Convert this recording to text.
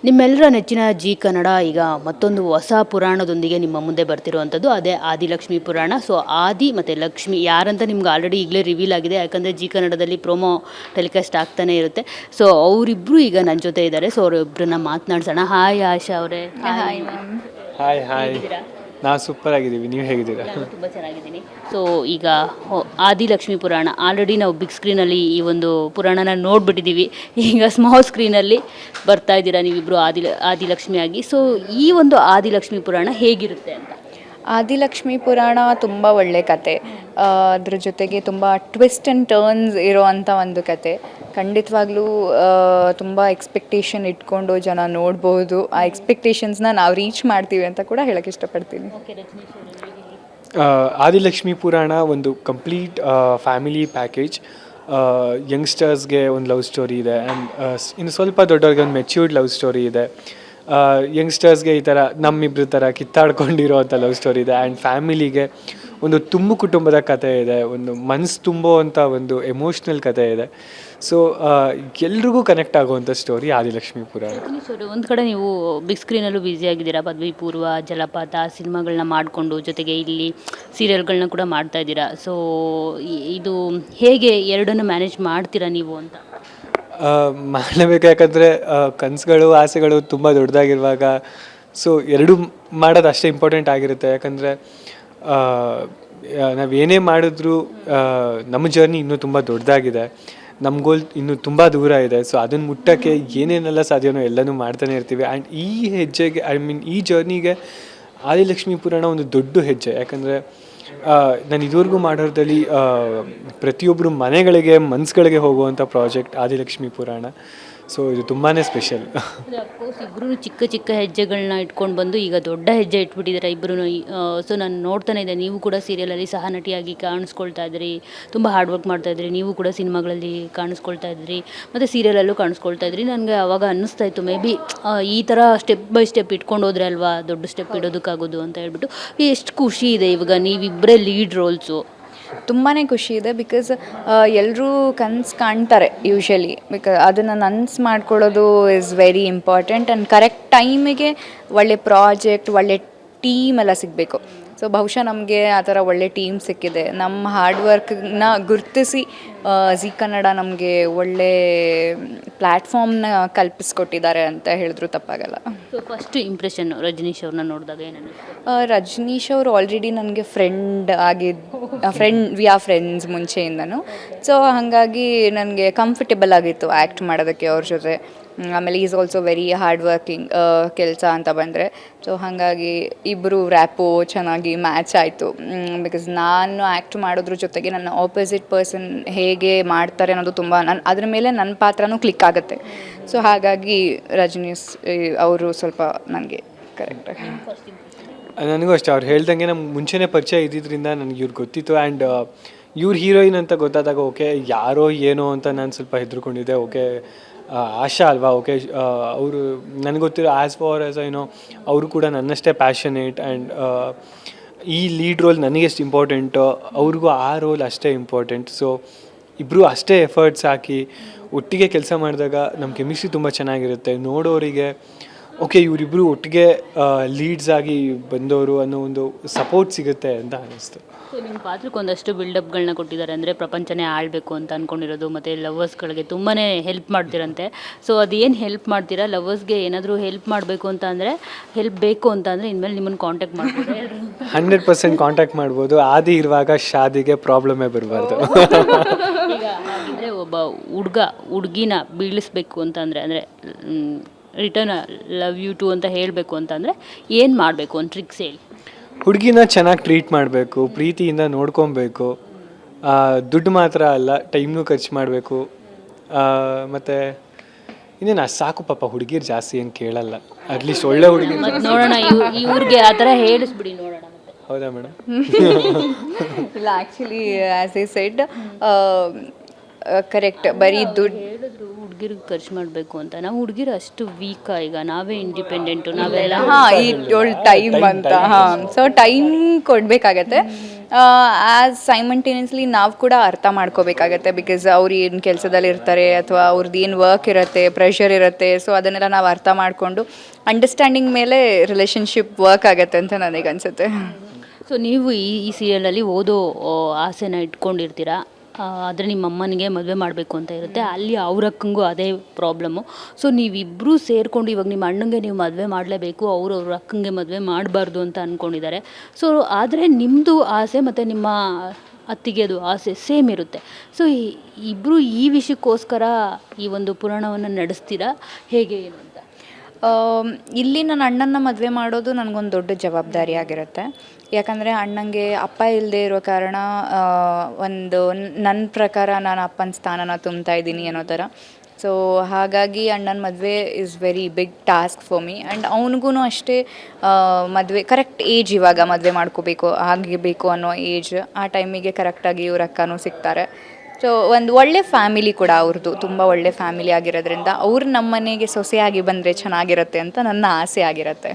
ನಿಮ್ಮೆಲ್ಲರ ನೆಚ್ಚಿನ ಜಿ ಕನ್ನಡ ಈಗ ಮತ್ತೊಂದು ಹೊಸ ಪುರಾಣದೊಂದಿಗೆ ನಿಮ್ಮ ಮುಂದೆ ಬರ್ತಿರುವಂಥದ್ದು ಅದೇ ಆದಿಲಕ್ಷ್ಮಿ ಪುರಾಣ. ಸೊ ಆದಿ ಮತ್ತು ಲಕ್ಷ್ಮಿ ಯಾರಂತ ನಿಮ್ಗೆ ಆಲ್ರೆಡಿ ಈಗಲೇ ರಿವೀಲ್ ಆಗಿದೆ, ಯಾಕಂದರೆ ಜಿ ಕನ್ನಡದಲ್ಲಿ ಪ್ರೋಮೋ ಟೆಲಿಕಾಸ್ಟ್ ಆಗ್ತಾನೆ ಇರುತ್ತೆ. ಸೊ ಅವರಿಬ್ಬರು ಈಗ ನನ್ನ ಜೊತೆ ಇದ್ದಾರೆ. ಸೊ ಅವರಿಬ್ಬರನ್ನ ಮಾತನಾಡ್ಸೋಣ. ಹಾಯ್ ಆಶಾ ಅವರೇ. Hi ma'am. ಹಾಯ್. ನಾವು ಸೂಪರ್ ಆಗಿದ್ದೀವಿ, ನೀವು ಹೇಗಿದ್ದೀರಾ? ತುಂಬ ಚೆನ್ನಾಗಿದ್ದೀನಿ. ಸೊ ಈಗ ಆದಿಲಕ್ಷ್ಮಿ ಪುರಾಣ ಆಲ್ರೆಡಿ ನಾವು ಬಿಗ್ ಸ್ಕ್ರೀನಲ್ಲಿ ಈ ಒಂದು ಪುರಾಣನ ನೋಡಿಬಿಟ್ಟಿದ್ದೀವಿ. ಈಗ ಸ್ಮಾಲ್ ಸ್ಕ್ರೀನಲ್ಲಿ ಬರ್ತಾ ಇದ್ದೀರಾ ನೀವಿಬ್ಬರು ಆದಿಲಕ್ಷ್ಮಿ ಆಗಿ. ಸೊ ಈ ಒಂದು ಆದಿಲಕ್ಷ್ಮಿ ಪುರಾಣ ಹೇಗಿರುತ್ತೆ ಅಂತ? ಆದಿಲಕ್ಷ್ಮಿ ಪುರಾಣ ತುಂಬ ಒಳ್ಳೆ ಕತೆ. ಅದ್ರ ಜೊತೆಗೆ ತುಂಬ ಟ್ವಿಸ್ಟ್ ಆ್ಯಂಡ್ ಟರ್ನ್ಸ್ ಇರೋವಂಥ ಒಂದು ಕತೆ. ಖಂಡಿತವಾಗ್ಲೂ ತುಂಬ ಎಕ್ಸ್ಪೆಕ್ಟೇಷನ್ ಇಟ್ಕೊಂಡು ಜನ ನೋಡ್ಬೋದು. ಆ ಎಕ್ಸ್ಪೆಕ್ಟೇಷನ್ಸ್ನ ನಾವು ರೀಚ್ ಮಾಡ್ತೀವಿ ಅಂತ ಕೂಡ ಹೇಳೋಕ್ಕೆ ಇಷ್ಟಪಡ್ತೀನಿ. ಆದಿಲಕ್ಷ್ಮಿ ಪುರಾಣ ಒಂದು ಕಂಪ್ಲೀಟ್ ಫ್ಯಾಮಿಲಿ ಪ್ಯಾಕೇಜ್. ಯಂಗ್ಸ್ಟರ್ಸ್ಗೆ ಒಂದು ಲವ್ ಸ್ಟೋರಿ ಇದೆ, ಆ್ಯಂಡ್ ಇನ್ನು ಸ್ವಲ್ಪ ದೊಡ್ಡವ್ರಿಗೆ ಒಂದು ಮೆಚ್ಯೂರ್ಡ್ ಲವ್ ಸ್ಟೋರಿ ಇದೆ. ಯಂಗ್ಸ್ಟರ್ಸ್ಗೆ ಈ ಥರ ನಮ್ಮಿಬ್ಬರ ಥರ ಕಿತ್ತಾಡ್ಕೊಂಡಿರೋ ಅಂಥ ಲವ್ ಸ್ಟೋರಿ ಇದೆ. ಆ್ಯಂಡ್ ಫ್ಯಾಮಿಲಿಗೆ ಒಂದು ತುಂಬು ಕುಟುಂಬದ ಕಥೆ ಇದೆ, ಒಂದು ಮನಸ್ಸು ತುಂಬೋ ಅಂಥ ಒಂದು ಎಮೋಷ್ನಲ್ ಕಥೆ ಇದೆ. ಸೊ ಎಲ್ರಿಗೂ ಕನೆಕ್ಟ್ ಆಗುವಂಥ ಸ್ಟೋರಿ ಆದಿಲಕ್ಷ್ಮಿ ಪುರಾಣ. ಒಂದು ಕಡೆ ನೀವು ಬಿಗ್ ಸ್ಕ್ರೀನಲ್ಲೂ ಬ್ಯುಸಿ ಆಗಿದ್ದೀರಾ, ಪದವಿ ಪೂರ್ವ, ಜಲಪಾತ ಸಿನಿಮಾಗಳನ್ನ ಮಾಡಿಕೊಂಡು ಜೊತೆಗೆ ಇಲ್ಲಿ ಸೀರಿಯಲ್ಗಳನ್ನ ಕೂಡ ಮಾಡ್ತಾ ಇದ್ದೀರಾ. ಸೊ ಇದು ಹೇಗೆ ಎರಡನ್ನು ಮ್ಯಾನೇಜ್ ಮಾಡ್ತೀರಾ ನೀವು ಅಂತ? ಮಾಡಬೇಕು, ಯಾಕಂದರೆ ಕನಸುಗಳು ಆಸೆಗಳು ತುಂಬ ದೊಡ್ಡದಾಗಿರುವಾಗ ಸೊ ಎರಡೂ ಮಾಡೋದು ಅಷ್ಟೇ ಇಂಪಾರ್ಟೆಂಟ್ ಆಗಿರುತ್ತೆ. ಯಾಕಂದರೆ ನಾವೇನೇ ಮಾಡಿದ್ರೂ ನಮ್ಮ ಜರ್ನಿ ಇನ್ನೂ ತುಂಬ ದೊಡ್ಡದಾಗಿದೆ, ನಮ್ಮ ಗೋಲ್ ಇನ್ನೂ ತುಂಬ ದೂರ ಇದೆ. ಸೊ ಅದನ್ನು ಮುಟ್ಟೋಕ್ಕೆ ಏನೇನೆಲ್ಲ ಸಾಧ್ಯವೋ ಎಲ್ಲನೂ ಮಾಡ್ತಾನೆ ಇರ್ತೀವಿ. ಆ್ಯಂಡ್ ಈ ಹೆಜ್ಜೆಗೆ ಈ ಜರ್ನಿಗೆ ಆದಿಲಕ್ಷ್ಮಿ ಪುರಾಣ ಒಂದು ದೊಡ್ಡ ಹೆಜ್ಜೆ. ಯಾಕಂದರೆ ನಾನು ಇದುವರೆಗೂ ಮಾಡೋದ್ರಲ್ಲಿ ಪ್ರತಿಯೊಬ್ಬರು ಮನೆಗಳಿಗೆ ಮನಸ್ಸುಗಳಿಗೆ ಹೋಗುವಂಥ ಪ್ರಾಜೆಕ್ಟ್ ಆದಿಲಕ್ಷ್ಮಿ ಪುರಾಣ. ಸೊ ಇದು ತುಂಬಾ ಸ್ಪೆಷಲ್. ಅಫ್ಕೋರ್ಸ್ ಇಬ್ಬರೂ ಚಿಕ್ಕ ಚಿಕ್ಕ ಹೆಜ್ಜೆಗಳನ್ನ ಇಟ್ಕೊಂಡು ಬಂದು ಈಗ ದೊಡ್ಡ ಹೆಜ್ಜೆ ಇಟ್ಬಿಟ್ಟಿದ್ದಾರೆ ಇಬ್ಬರೂ. ಸೊ ನಾನು ನೋಡ್ತಾನೆ ಇದ್ದೆ, ನೀವು ಕೂಡ ಸೀರಿಯಲಲ್ಲಿ ಸಹ ನಟಿಯಾಗಿ ಕಾಣಿಸ್ಕೊಳ್ತಾ ಇದ್ರಿ, ತುಂಬ ಹಾರ್ಡ್ ವರ್ಕ್ ಮಾಡ್ತಾ ಇದ್ರಿ. ನೀವು ಕೂಡ ಸಿನಿಮಾಗಳಲ್ಲಿ ಕಾಣಿಸ್ಕೊಳ್ತಾ ಇದ್ರಿ ಮತ್ತು ಸೀರಿಯಲಲ್ಲೂ ಕಾಣಿಸ್ಕೊಳ್ತಾ ಇದ್ರಿ. ನನಗೆ ಆವಾಗ ಅನ್ನಿಸ್ತಾ ಇತ್ತು, ಮೇ ಬಿ ಈ ಥರ ಸ್ಟೆಪ್ ಬೈ ಸ್ಟೆಪ್ ಇಟ್ಕೊಂಡು ಹೋದ್ರೆ ಅಲ್ವಾ ದೊಡ್ಡ ಸ್ಟೆಪ್ ಇಡೋದಕ್ಕಾಗೋದು ಅಂತ ಹೇಳ್ಬಿಟ್ಟು. ಎಷ್ಟು ಖುಷಿ ಇದೆ ಇವಾಗ ನೀವಿಬ್ಬರೇ ಲೀಡ್ ರೋಲ್ಸು. ತುಂಬಾ ಖುಷಿ ಇದೆ. ಬಿಕಾಸ್ ಎಲ್ಲರೂ ಕನಸು ಕಾಣ್ತಾರೆ ಯೂಶ್ವಲಿ. ಅದನ್ನು ನನಸು ಮಾಡ್ಕೊಳ್ಳೋದು is very important. And correct ಟೈಮಿಗೆ ಒಳ್ಳೆ ಪ್ರಾಜೆಕ್ಟ್, ಒಳ್ಳೆ ಟೀಮ್ ಎಲ್ಲ ಸಿಗಬೇಕು. ಸೊ ಬಹುಶಃ ನಮಗೆ ಆ ಥರ ಒಳ್ಳೆ ಟೀಮ್ ಸಿಕ್ಕಿದೆ. ನಮ್ಮ ಹಾರ್ಡ್ ವರ್ಕ್ನ ಗುರುತಿಸಿ ಜಿ ಕನ್ನಡ ನಮಗೆ ಒಳ್ಳೆ ಪ್ಲ್ಯಾಟ್ಫಾರ್ಮ್ನ ಕಲ್ಪಿಸ್ಕೊಟ್ಟಿದ್ದಾರೆ ಅಂತ ಹೇಳಿದ್ರು ತಪ್ಪಾಗಲ್ಲ. ಸೊ ಫಸ್ಟ್ ಇಂಪ್ರೆಷನ್ ರಜನೀಶ್ ಅವ್ರನ್ನ ನೋಡಿದಾಗ ಏನೇನು? ರಜನೀಶ್ ಅವರು ಆಲ್ರೆಡಿ ನನಗೆ ಫ್ರೆಂಡ್ ವಿ ಆರ್ ಫ್ರೆಂಡ್ಸ್ ಮುಂಚೆಯಿಂದನೂ. ಸೊ ಹಾಗಾಗಿ ನನಗೆ ಕಂಫರ್ಟೇಬಲ್ ಆಗಿತ್ತು ಆ್ಯಕ್ಟ್ ಮಾಡೋದಕ್ಕೆ ಅವ್ರ ಜೊತೆ. ಆಮೇಲೆ is also very hard working ಕೆಲಸ ಅಂತ ಬಂದರೆ. ಸೊ ಹಾಗಾಗಿ ಇಬ್ಬರು ರ್ಯಾಪು ಚೆನ್ನಾಗಿ ಮ್ಯಾಚ್ ಆಯಿತು. ಬಿಕಾಸ್ ನಾನು ಆ್ಯಕ್ಟ್ ಮಾಡೋದ್ರ ಜೊತೆಗೆ ನನ್ನ ಆಪೋಸಿಟ್ ಪರ್ಸನ್ ಹೇಗೆ ಮಾಡ್ತಾರೆ ಅನ್ನೋದು ತುಂಬ ಅದ್ರ ಮೇಲೆ ನನ್ನ ಪಾತ್ರನೂ ಕ್ಲಿಕ್ ಆಗುತ್ತೆ. ಸೊ ಹಾಗಾಗಿ ರಜನೀಶ್ ಅವರು ಸ್ವಲ್ಪ ನನಗೆ ಕರೆಕ್ಟಾಗಿ. ನನಗೂ ಅಷ್ಟೇ, ಅವ್ರು ಹೇಳ್ದಂಗೆ ನಮ್ಗೆ ಮುಂಚೆನೇ ಪರಿಚಯ ಇದ್ದಿದ್ದರಿಂದ ನನಗೆ ಇವ್ರು ಗೊತ್ತಿತ್ತು. ಆ್ಯಂಡ್ ಇವ್ರು ಹೀರೋಯಿನ್ ಅಂತ ಗೊತ್ತಾದಾಗ ಓಕೆ ಯಾರೋ ಏನೋ ಅಂತ ನಾನು ಸ್ವಲ್ಪ ಹೆದರ್ಕೊಂಡಿದ್ದೆ. ಓಕೆ ಆಶಾ ಅಲ್ವಾ, ಓಕೆ ಅವರು ನನಗೆ ಗೊತ್ತಿರೋ ಆ್ಯಸ್ ಫಾರ್ ಆ್ಯಸ್ ಏನೋ ಅವರು ಕೂಡ ನನ್ನಷ್ಟೇ ಪ್ಯಾಷನೇಟ್. ಆ್ಯಂಡ್ ಈ ಲೀಡ್ ರೋಲ್ ನನಗೆ ಎಷ್ಟು ಇಂಪಾರ್ಟೆಂಟೋ ಅವ್ರಿಗೂ ಆ ರೋಲ್ ಅಷ್ಟೇ ಇಂಪಾರ್ಟೆಂಟ್. ಸೊ ಇಬ್ಬರು ಅಷ್ಟೇ ಎಫರ್ಟ್ಸ್ ಹಾಕಿ ಒಟ್ಟಿಗೆ ಕೆಲಸ ಮಾಡಿದಾಗ ನಮ್ಮ ಕೆಮಿಸ್ಟ್ರಿ ತುಂಬ ಚೆನ್ನಾಗಿರುತ್ತೆ. ನೋಡೋರಿಗೆ ಓಕೆ ಇವರಿಬ್ಬರು ಒಟ್ಟಿಗೆ ಲೀಡ್ಸ್ ಆಗಿ ಬಂದವರು ಅನ್ನೋ ಒಂದು ಸಪೋರ್ಟ್ ಸಿಗುತ್ತೆ ಅಂತ ಅನ್ನಿಸ್ತು. ಸೊ ನಿಮ್ಮ ಪಾತ್ರಕ್ಕೆ ಒಂದಷ್ಟು ಬಿಲ್ಡಪ್ಗಳನ್ನ ಕೊಟ್ಟಿದ್ದಾರೆ, ಅಂದರೆ ಪ್ರಪಂಚನೇ ಆಳಬೇಕು ಅಂತ ಅಂದ್ಕೊಂಡಿರೋದು, ಮತ್ತು ಲವರ್ಸ್ಗಳಿಗೆ ತುಂಬಾ ಹೆಲ್ಪ್ ಮಾಡ್ತಿರಂತೆ. ಸೊ ಅದೇನು ಹೆಲ್ಪ್ ಮಾಡ್ತೀರಾ? ಲವರ್ಸ್ಗೆ ಏನಾದರೂ ಹೆಲ್ಪ್ ಮಾಡಬೇಕು ಅಂತ ಅಂದರೆ, ಹೆಲ್ಪ್ ಬೇಕು ಅಂತ ಅಂದರೆ ಇನ್ಮೇಲೆ ನಿಮ್ಮನ್ನು ಕಾಂಟ್ಯಾಕ್ಟ್ ಮಾಡ್ಬೋದು. 100% ಕಾಂಟ್ಯಾಕ್ಟ್ ಮಾಡ್ಬೋದು. ಆದಿ ಇರುವಾಗ ಶಾದಿಗೆ ಪ್ರಾಬ್ಲಮೇ ಬರಬಾರ್ದು. ಈಗ ಹಾಗಿದ್ರೆ ಒಬ್ಬ ಹುಡುಗಿನ ಬೀಳಿಸ್ಬೇಕು ಅಂತಂದರೆ, ಅಂದರೆ ರಿಟರ್ನ್ ಲವ್ ಯು ಟು ಅಂತ ಹೇಳಬೇಕು ಅಂತಂದರೆ ಏನು ಮಾಡಬೇಕು? ಒಂದು ಟ್ರಿಕ್ಸ್ ಹೇಳಿ. ಹುಡುಗಿನ ಚೆನ್ನಾಗಿ ಟ್ರೀಟ್ ಮಾಡಬೇಕು, ಪ್ರೀತಿಯಿಂದ ನೋಡ್ಕೊಬೇಕು. ದುಡ್ಡು ಮಾತ್ರ ಅಲ್ಲ, ಟೈಮ್ನೂ ಖರ್ಚು ಮಾಡಬೇಕು. ಮತ್ತು ಇನ್ನೇನು ಸಾಕು, ಪಾಪ ಹುಡುಗಿರು ಜಾಸ್ತಿ ಏನು ಕೇಳಲ್ಲ. ಅಟ್ಲೀಸ್ಟ್ ಒಳ್ಳೆ ಹುಡುಗಿ ನೋಡೋಣ, ಇವ್ರಿಗೆ ಆ ಥರ ಹೇಳಿಸ್ಬಿಡಿ ನೋಡೋಣ. ಹೌದಾ ಮೇಡಮ್? ಇಲ್ಲ, actually as A shed correct. ಬರೀ ದುಡ್ಡು ಹುಡುಗಿರಿಗೆ ಖರ್ಚು ಮಾಡಬೇಕು ಅಂತ. ನಾವು ಹುಡುಗಿರು ಅಷ್ಟು ವೀಕಾ? ಈಗ ನಾವೇ ಇಂಡಿಪೆಂಡೆಂಟು, ನಾವೆಲ್ಲ ಈ ಟೈಮ್ ಅಂತ ಸೊ ಟೈಮ್ ಕೊಡಬೇಕಾಗತ್ತೆ. ಆ್ಯಸ್ ಸೈಮಂಟೇನಿಯಸ್ಲಿ ನಾವು ಕೂಡ ಅರ್ಥ ಮಾಡ್ಕೋಬೇಕಾಗತ್ತೆ. ಬಿಕಾಸ್ ಅವ್ರು ಏನು ಕೆಲಸದಲ್ಲಿ ಇರ್ತಾರೆ ಅಥವಾ ಅವ್ರದ್ದು ಏನು ವರ್ಕ್ ಇರುತ್ತೆ, ಪ್ರೆಷರ್ ಇರುತ್ತೆ. ಸೊ ಅದನ್ನೆಲ್ಲ ನಾವು ಅರ್ಥ ಮಾಡಿಕೊಂಡು ಅಂಡರ್ಸ್ಟ್ಯಾಂಡಿಂಗ್ ಮೇಲೆ ರಿಲೇಷನ್ಶಿಪ್ ವರ್ಕ್ ಆಗುತ್ತೆ ಅಂತ ನನಗೆ ಅನಿಸುತ್ತೆ. ಸೊ ನೀವು ಈ ಸೀರಿಯಲಲ್ಲಿ ಓದೋ ಆಸೆನ ಇಟ್ಕೊಂಡಿರ್ತೀರಾ, ಆದರೆ ನಿಮ್ಮ ಅಮ್ಮನಿಗೆ ಮದುವೆ ಮಾಡಬೇಕು ಅಂತ ಇರುತ್ತೆ. ಅಲ್ಲಿ ಅವ್ರ ಅಕ್ಕಂಗೂ ಅದೇ ಪ್ರಾಬ್ಲಮ್ಮು. ಸೊ ನೀವಿಬ್ಬರೂ ಸೇರಿಕೊಂಡು ಇವಾಗ ನಿಮ್ಮ ಅಣ್ಣಂಗೆ ನೀವು ಮದುವೆ ಮಾಡಲೇಬೇಕು, ಅವ್ರ ಅಕ್ಕಂಗೆ ಮದುವೆ ಮಾಡಬಾರ್ದು ಅಂತ ಅಂದ್ಕೊಂಡಿದ್ದಾರೆ. ಸೊ ಆದರೆ ನಿಮ್ಮದು ಆಸೆ ಮತ್ತು ನಿಮ್ಮ ಅತ್ತಿಗೆದು ಆಸೆ ಸೇಮ್ ಇರುತ್ತೆ. ಸೊ ಇಬ್ಬರು ಈ ವಿಷಯಕ್ಕೋಸ್ಕರ ಈ ಒಂದು ಪುರಾಣವನ್ನು ನಡೆಸ್ತೀರಾ, ಹೇಗೆ ಏನು ಅಂತ? ಇಲ್ಲಿ ನನ್ನ ಅಣ್ಣನ ಮದುವೆ ಮಾಡೋದು ನನಗೊಂದು ದೊಡ್ಡ ಜವಾಬ್ದಾರಿ ಆಗಿರುತ್ತೆ. ಯಾಕಂದರೆ ಅಣ್ಣಂಗೆ ಅಪ್ಪ ಇಲ್ಲದೆ ಇರೋ ಕಾರಣ ಒಂದು ನನ್ನ ಪ್ರಕಾರ ನಾನು ಅಪ್ಪನ ಸ್ಥಾನನ ತುಂಬ್ತಾ ಇದ್ದೀನಿ ಅನ್ನೋ ಥರ. ಸೊ ಹಾಗಾಗಿ ಅಣ್ಣನ ಮದುವೆ is very big task for me. And ಅವನಿಗೂ ಅಷ್ಟೇ ಮದುವೆ ಕರೆಕ್ಟ್ ಏಜ್, ಇವಾಗ ಮದುವೆ ಮಾಡ್ಕೋಬೇಕು ಆಗಬೇಕು ಅನ್ನೋ ಏಜ್. ಆ ಟೈಮಿಗೆ ಕರೆಕ್ಟಾಗಿ ಇವ್ರ ಅಕ್ಕನೂ ಸಿಗ್ತಾರೆ. ಸೊ ಒಂದು ಒಳ್ಳೆ ಫ್ಯಾಮಿಲಿ ಕೂಡ ಅವ್ರದ್ದು, ತುಂಬ ಒಳ್ಳೆ ಫ್ಯಾಮಿಲಿ ಆಗಿರೋದ್ರಿಂದ ಅವ್ರು ನಮ್ಮ ಮನೆಗೆ ಸೊಸೆಯಾಗಿ ಬಂದರೆ ಚೆನ್ನಾಗಿರುತ್ತೆ ಅಂತ ನನ್ನ ಆಸೆ ಆಗಿರುತ್ತೆ.